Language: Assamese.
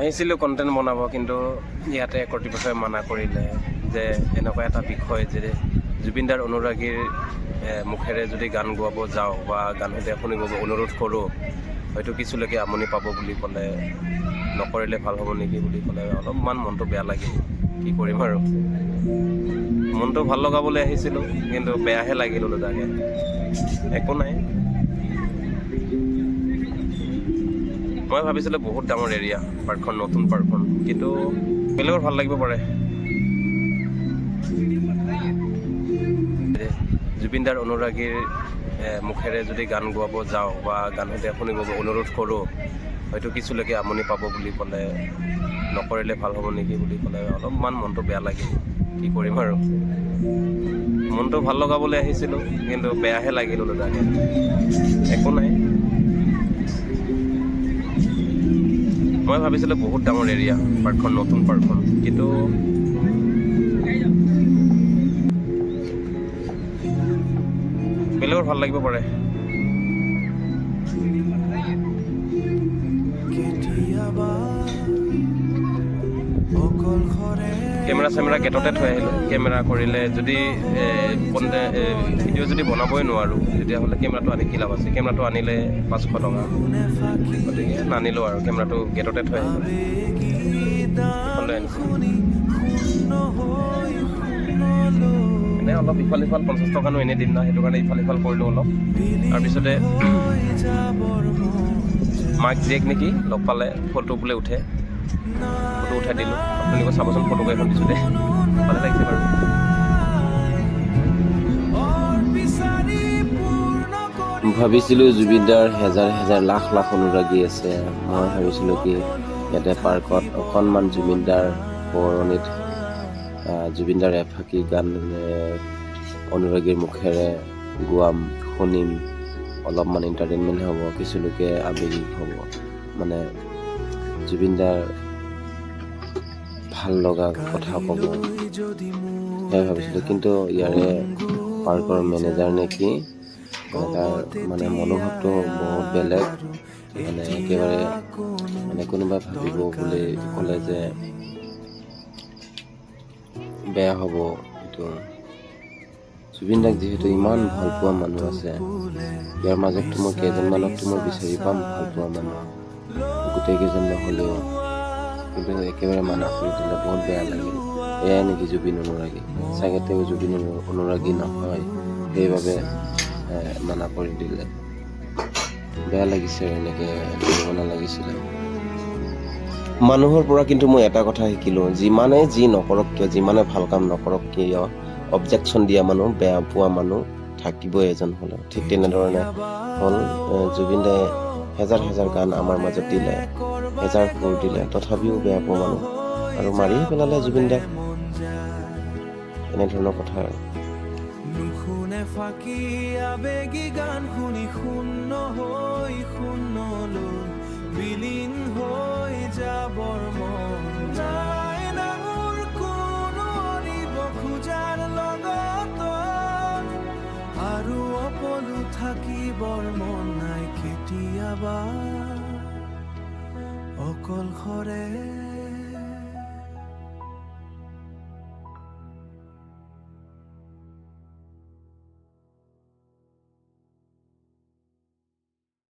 আহিছিলোঁ কণ্টেণ্ট বনাব, কিন্তু ইয়াতে কৰ্তৃপক্ষই মানা কৰিলে যে এনেকুৱা এটা বিষয় যে জুবিন দাৰ অনুৰাগীৰ মুখেৰে যদি গান গোৱাব যাওঁ বা গান শুনিব অনুৰোধ কৰোঁ, হয়তো কিছুলৈকে আমনি পাব বুলি ক'লে, নকৰিলে ভাল হ'ব নেকি বুলি ক'লে অলপমান মনটো বেয়া লাগিল। কি কৰিম আৰু, মনটো ভাল লগাবলৈ আহিছিলোঁ, কিন্তু বেয়াহে লাগিল ওলোটাকে। একো নাই, মই ভাবিছিলোঁ বহুত ডাঙৰ এৰিয়া পাৰ্কখন, নতুন পাৰ্কখন, কিন্তু বেলেগৰ ভাল লাগিব পাৰে। জুবিন দাৰ অনুৰাগীৰ মুখেৰে যদি গান গোৱাব যাওঁ বা গান শুনিব অনুৰোধ কৰোঁ, হয়তো কিছুলৈকে আমনি পাব বুলি ক'লে, নকৰিলে ভাল হ'ব নেকি বুলি ক'লে অলপমান মনটো বেয়া লাগিল। কি কৰিম আৰু, মনটো ভাল লগাবলৈ আহিছিলোঁ, কিন্তু বেয়াহে লাগিল ওলোটাকে। একো নাই, মই ভাবিছিলোঁ বহুত ডাঙৰ এৰিয়া পাৰ্কখন, নতুন পাৰ্কখন, কিন্তু বেলেগৰ ভাল লাগিব পাৰে। কেমেৰা চেমেৰা গেটতে থৈ আহিলোঁ। কেমেৰা কৰিলে যদি ভিডিঅ' যদি বনাবই নোৱাৰোঁ, তেতিয়াহ'লে কেমেৰাটো আনি কি লাভ আছে। কেমেৰাটো আনিলে 500 টকা, গতিকে নানিলোঁ আৰু কেমেৰাটো গেটতে থৈ আহিলোঁ। এনে অলপ ইফাল সিফাল 50 টকানো এনেই দিম না, সেইটো কাৰণে ইফাল সিফাল কৰিলোঁ অলপ। তাৰপিছতে মাক জীয়েক নেকি লগ পালে, ফটো বোলে উঠে, ফটো উঠাই দিলোঁ। আপোনালোকে চাবচোন, ফটো এখন দিছোঁ দে, ভালে লাগিছে বাৰু। ভাবিছিলোঁ জুবিনদাৰ হেজাৰ হেজাৰ লাখ লাখ অনুৰাগী আছে। মই ভাবিছিলোঁ কি ইয়াতে পাৰ্কত অকণমান জুবিনদাৰ সোঁৱৰণিত জুবিনদাৰ এফাকি গান অনুৰাগীৰ মুখেৰে গোৱাম, শুনিম, অলপমান এণ্টাৰটেইনমেণ্ট হ'ব, কিছুলোকে আৱেগিক হ'ব, মানে জুবিনদাৰ ভাল লগা কথা ক'ব, সেয়াই ভাবিছিলোঁ। কিন্তু ইয়াৰে পাৰ্কৰ মেনেজাৰ নে কি, তাৰ মানে মনোভাৱটো বহুত বেলেগ। মানে একেবাৰে মানে কোনোবাই ভাবিব বুলি ক'লে যে বেয়া হ'ব। এইটো জুবিনদাক যিহেতু ইমান ভাল পোৱা মানুহ আছে, ইয়াৰ মাজততো মই কেইজনমানকতো মই বিচাৰি পাম ভাল পোৱা মানুহ, গোটেই কেইজন নহ'লেও, কিন্তু একেবাৰে মানা কৰি দিলে, বহুত বেয়া লাগিল। এয়াই নেকি জুবিন অনুৰাগী? চাগে তেওঁ জুবিন অনুৰাগী নহয়, সেইবাবে মানা কৰি দিলে। বেয়া লাগিছে, এনেকৈ কৰিব নালাগিছিলে। মানুহৰ পৰা কিন্তু মই এটা কথা শিকিলোঁ, যিমানে যি নকৰক কিয়, যিমানে ভাল কাম নকৰক কিয়, অবজেকশ্যন দিয়া মানুহ, বেয়া পোৱা মানুহ থাকিবই এজন হ'লেও। ঠিক তেনেধৰণে হ'ল, জুবিন দায়ে হেজাৰ হেজাৰ গান আমাৰ মাজত দিলে, হেজাৰ সুৰ দিলে, তথাপিও বেয়া পোৱা মানুহ, আৰু মাৰিয়ে পেলালে জুবিন দাক। এনেধৰণৰ কথা আৰু। নুশুনে ফাঁকি আবেগী গান শুনি শূন্য হৈ শূন্যলৈ বিলীন হৈ যাবৰ মন যায়। ডাঙৰ কোনো অনিব খোজাৰ লগত, আৰু অপলু থাকিবৰ মন নাই কেতিয়াবা অকলশৰে।